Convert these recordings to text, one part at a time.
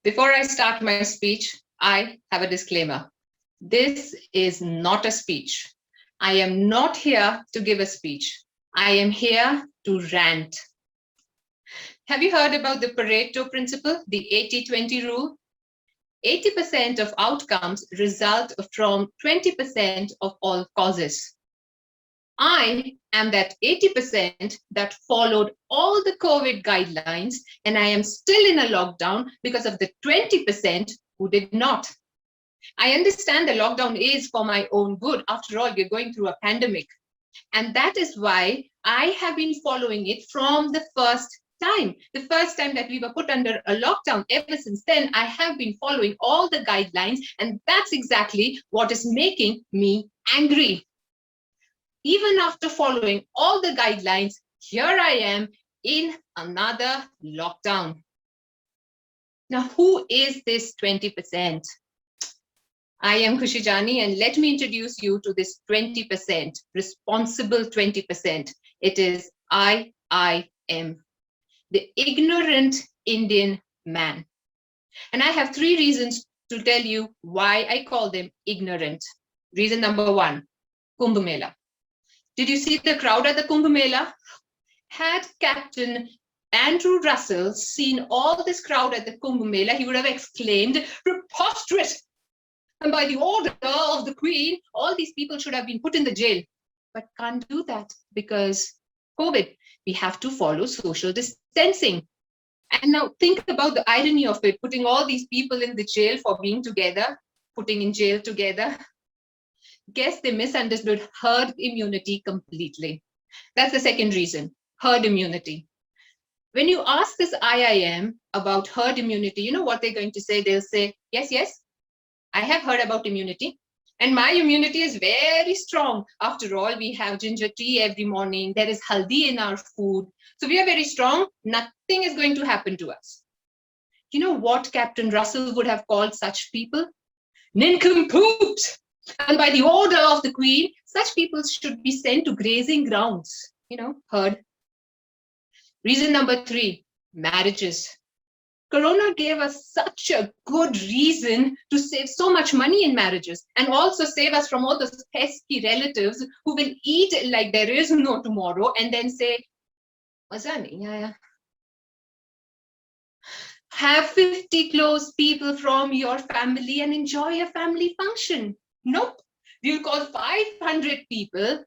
Before I start my speech, I have a disclaimer. This is not a speech. I am not here to give a speech. I am here to rant. Have you heard about the Pareto principle, the 80-20 rule? 80% of outcomes result from 20% of all causes. I am that 80% that followed all the COVID guidelines, and I am still in a lockdown because of the 20% who did not. I understand the lockdown is for my own good. After all, we're going through a pandemic. And that is why I have been following it from the first time that we were put under a lockdown. Ever since then, I have been following all the guidelines, and that's exactly what is making me angry. Even after following all the guidelines, here I am in another lockdown. Now, who is this 20%? I am Khushi Jani, and let me introduce you to this 20%, responsible 20%. It is IIM, the ignorant Indian man. And I have 3 reasons to tell you why I call them ignorant. Reason number 1, Kumbh Mela. Did you see the crowd at the Kumbh Mela? Had Captain Andrew Russell seen all this crowd at the Kumbh Mela, he would have exclaimed, "Preposterous! And by the order of the Queen, all these people should have been put in the jail." But can't do that because COVID. We have to follow social distancing. And now think about the irony of it, putting all these people in the jail for being together, putting in jail together. Guess they misunderstood herd immunity completely. That's the second reason, herd immunity. When you ask this IIM about herd immunity, you know what they're going to say? They'll say, yes, I have heard about immunity, and my immunity is very strong. After all, we have ginger tea every morning. There is haldi in our food. So we are very strong. Nothing is going to happen to us. You know what Captain Russell would have called such people? Nincompoops! And by the order of the Queen, such people should be sent to grazing grounds. Herd. Reason number 3, marriages. Corona gave us such a good reason to save so much money in marriages, and also save us from all those pesky relatives who will eat like there is no tomorrow and then say, "Mazani, have 50 close people from your family and enjoy a family function." Nope, we'll call 500 people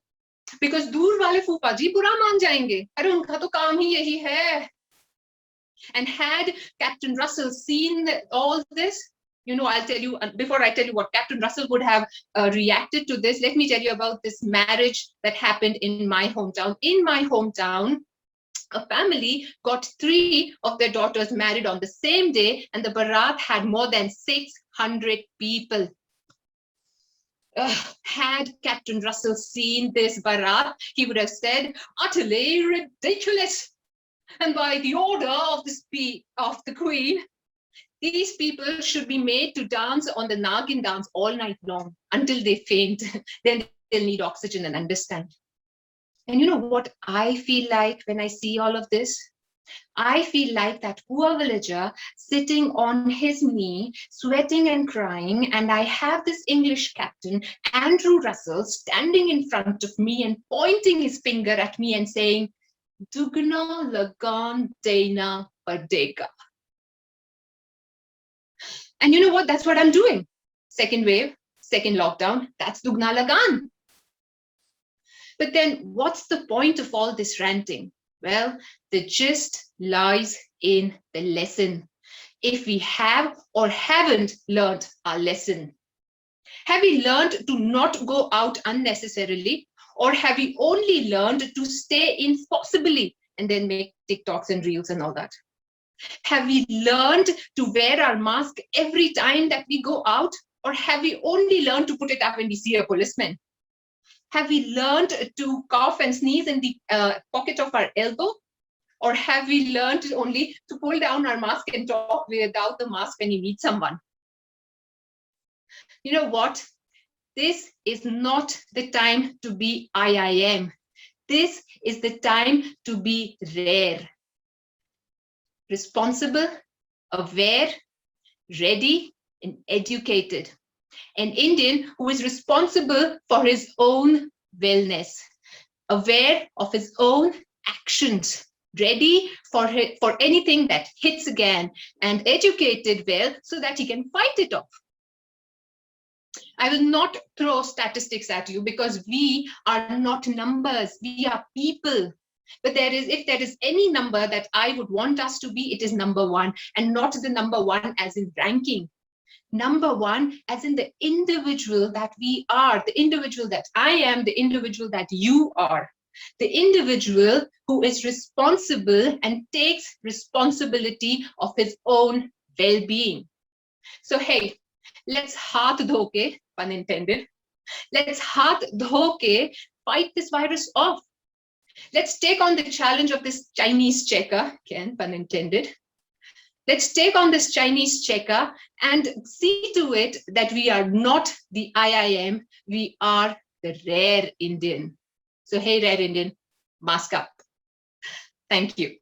because दूर वाले फूफा जी बुरा मान जाएंगे. अरे उनका तो काम ही यही है. And had Captain Russell seen all this, I'll tell you, before I tell you what Captain Russell would have reacted to this, let me tell you about this marriage that happened in my hometown. In my hometown, a family got 3 of their daughters married on the same day, and the barat had more than 600 people. Had Captain Russell seen this barat, he would have said, "Utterly ridiculous. And by the order of the Queen, these people should be made to dance on the Nagin dance all night long until they faint. Then they'll need oxygen and understand." And you know what I feel like when I see all of this? I feel like that poor villager sitting on his knee, sweating and crying, and I have this English captain, Andrew Russell, standing in front of me and pointing his finger at me and saying, "Dugna lagan dena padega." And you know what? That's what I'm doing. Second wave, second lockdown, that's dugna lagan. But then what's the point of all this ranting? Well, the gist lies in the lesson. If we have or haven't learned our lesson. Have we learned to not go out unnecessarily, or have we only learned to stay in forcibly and then make TikToks and reels and all that? Have we learned to wear our mask every time that we go out, or have we only learned to put it up when we see a policeman? Have we learned to cough and sneeze in the pocket of our elbow? Or have we learned only to pull down our mask and talk without the mask when you meet someone? You know what? This is not the time to be IIM. This is the time to be rare, responsible, aware, ready and educated. An Indian who is responsible for his own wellness, aware of his own actions, ready for anything that hits again, and educated well so that he can fight it off. I will not throw statistics at you because we are not numbers, we are people. But if there is any number that I would want us to be, it is number one, and not the number one as in ranking. Number one as in the individual that we are, the individual that I am, the individual that you are. The individual who is responsible and takes responsibility of his own well-being. So, hey, let's haath dho ke, pun intended, let's haath dho ke fight this virus off. Let's take on the challenge of this Chinese checker, again, pun intended. Let's take on this Chinese checker and see to it that we are not the IIM, we are the rare Indian. So, hey, rare Indian, mask up. Thank you.